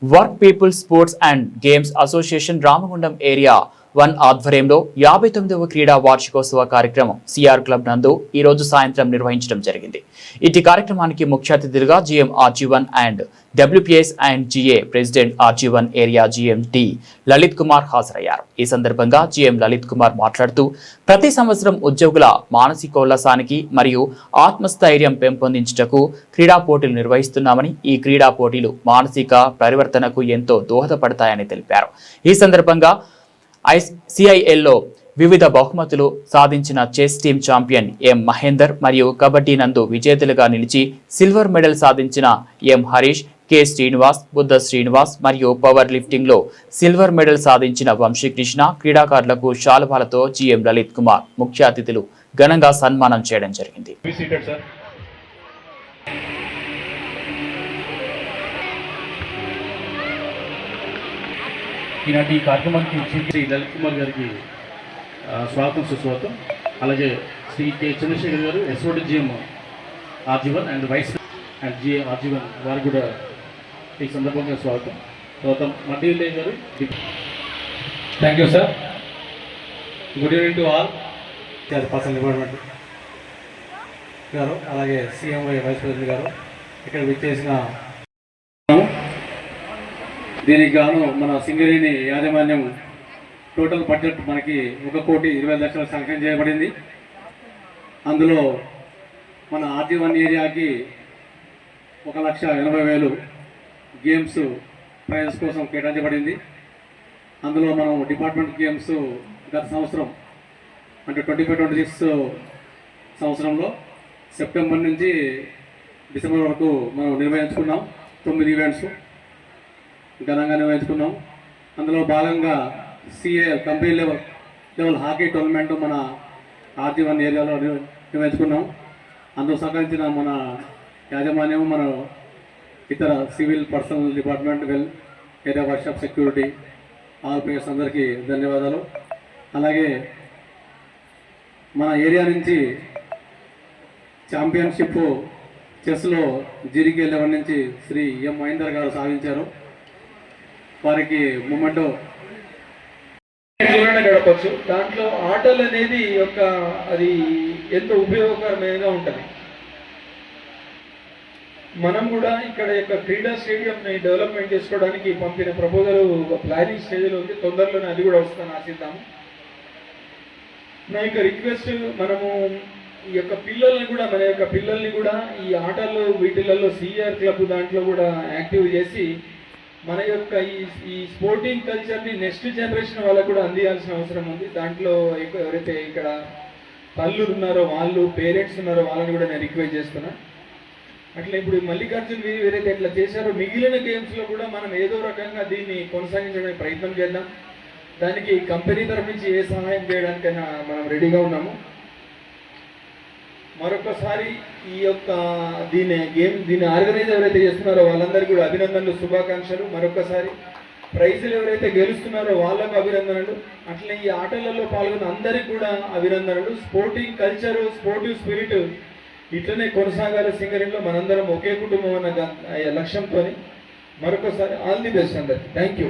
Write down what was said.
Work people sports and games association Ramagundam area 1 ఆధ్వర్యంలో 59వ క్రీడా వార్షికోత్సవ కార్యక్రమం సిఆర్ క్లబ్ నందు ఈ రోజు సాయంత్రం నిర్వహించడం జరిగింది. ఇటు కార్యక్రమానికి ముఖ్య అతిథులుగా GM RG1 and WPS and GA president RG1 area GM D Lalit Kumar హాజరయ్యారు. ఈ సందర్భంగా GM లలిత్ కుమార్ మాట్లాడుతూ ప్రతి సంవత్సరం ఉద్యోగుల మానసికోల్లాసానికి మరియు ఆత్మస్థైర్యం పెంపొందించుటకు క్రీడా పోటీలు నిర్వహిస్తున్నామని, ఈ క్రీడా పోటీలు మానసిక పరివర్తనకు ఎంతో దోహదపడతాయని తెలిపారు. ఈ సందర్భంగా CILలో వివిధ బహుమతులు సాధించిన చెస్ టీమ్ ఛాంపియన్ ఎం మహేందర్ మరియు కబడ్డీ నందు విజేతలుగా నిలిచి సిల్వర్ మెడల్ సాధించిన ఎం హరీష్, కె శ్రీనివాస్, బుద్ధ శ్రీనివాస్ మరియు పవర్ లిఫ్టింగ్ లో సిల్వర్ మెడల్ సాధించిన వంశీకృష్ణ క్రీడాకారులకు శాలువాలతో GM లలిత్ కుమార్ ముఖ్య అతిథులు ఘనంగా సన్మానం చేయడం జరిగింది. ఈనాటి ఈ కార్యక్రమానికి శ్రీ లలిత్ కుమార్ గారికి స్వాగతం సుస్వాగతం. అలాగే శ్రీ కె చంద్రశేఖర్ గారు SOD GM RG1 and wise and GA RG1 వారికి కూడా ఈ సందర్భంగా స్వాగతం. తర్వాత మధ్య గారు thank you sir. Good evening to all. Personal department గారు, అలాగే CMI వైస్ ప్రెసిడెంట్ గారు, ఇక్కడ విచ్చేసిన దీనికి గాను మన సింగరేణి యాజమాన్యం టోటల్ బడ్జెట్ మనకి 1,20,00,000 శాంక్షన్ చేయబడింది. అందులో మన RG1 ఏరియాకి 1,80,000 గేమ్స్ ప్రైజెస్ కోసం కేటాయించబడింది. అందులో మనం డిపార్ట్మెంట్ గేమ్స్ గత సంవత్సరం అంటే 25-26 సంవత్సరంలో సెప్టెంబర్ నుంచి డిసెంబర్ వరకు మనం నిర్వహించుకున్నాం. 9 ఈవెంట్స్ ఘనంగా నిర్వహించుకున్నాం. అందులో భాగంగా CAL company level hockey tournament మన RG1 ఏరియాలో నిర్వహించుకున్నాం. అందులో సహకరించిన మన యాజమాన్యం, మన ఇతర civil personal department, area workshop security, all players అందరికీ ధన్యవాదాలు. అలాగే మన ఏరియా నుంచి ఛాంపియన్షిప్ చెస్లో జీరికే లెవెల్ నుంచి శ్రీ ఎం మహేందర్ గారు సాధించారు. వారికి మూమెంట్ గడపచ్చు. దాంట్లో ఆటలు అనేది అది ఎంతో ఉపయోగకరమైనగా ఉంటుంది. మనం కూడా ఇక్కడ యొక్క క్రీడా స్టేడియంని డెవలప్మెంట్ చేసుకోవడానికి పంపిన ప్రపోజల్ ప్లానింగ్ స్టేజ్లో ఉంది. తొందరలోనే అది కూడా వస్తుందని ఆశిద్దాము. నా యొక్క రిక్వెస్ట్, మనము ఈ యొక్క పిల్లల్ని కూడా ఈ ఆటల్లో వీటిలలో CR క్లబ్ దాంట్లో కూడా యాక్టివ్ చేసి మన యొక్క ఈ స్పోర్టింగ్ కల్చర్ని నెక్స్ట్ జనరేషన్ వాళ్ళకు కూడా అందియాల్సిన అవసరం ఉంది. దాంట్లో ఎవరైతే ఇక్కడ తల్లులు ఉన్నారో వాళ్ళు, పేరెంట్స్ ఉన్నారో వాళ్ళని కూడా నేను రిక్వెస్ట్ చేస్తున్నా. అట్లా ఇప్పుడు మల్లికార్జున్ ఎవరైతే ఇట్లా చేశారో మిగిలిన గేమ్స్లో కూడా మనం ఏదో రకంగా దీన్ని కొనసాగించడానికి ప్రయత్నం చేద్దాం. దానికి కంపెనీ తరఫు నుంచి ఏ సహాయం చేయడానికైనా మనం రెడీగా ఉన్నాము. మరొకసారి ఈ యొక్క దీన్ని ఆర్గనైజ్ ఎవరైతే చేస్తున్నారో వాళ్ళందరికీ కూడా అభినందనలు, శుభాకాంక్షలు. మరొకసారి ప్రైజులు ఎవరైతే గెలుస్తున్నారో వాళ్ళకు అభినందనలు. అట్లనే ఈ ఆటలలో పాల్గొన్న అందరికీ కూడా అభినందనలు. స్పోర్టింగ్ కల్చరు, స్పోర్టివ్ స్పిరిట్ ఇట్లనే కొనసాగాలి సింగరేణిలో. మనందరం ఒకే కుటుంబం అన్న లక్ష్యంతో మరొకసారి ఆల్ ది బెస్ట్ అందరికి. Thank you.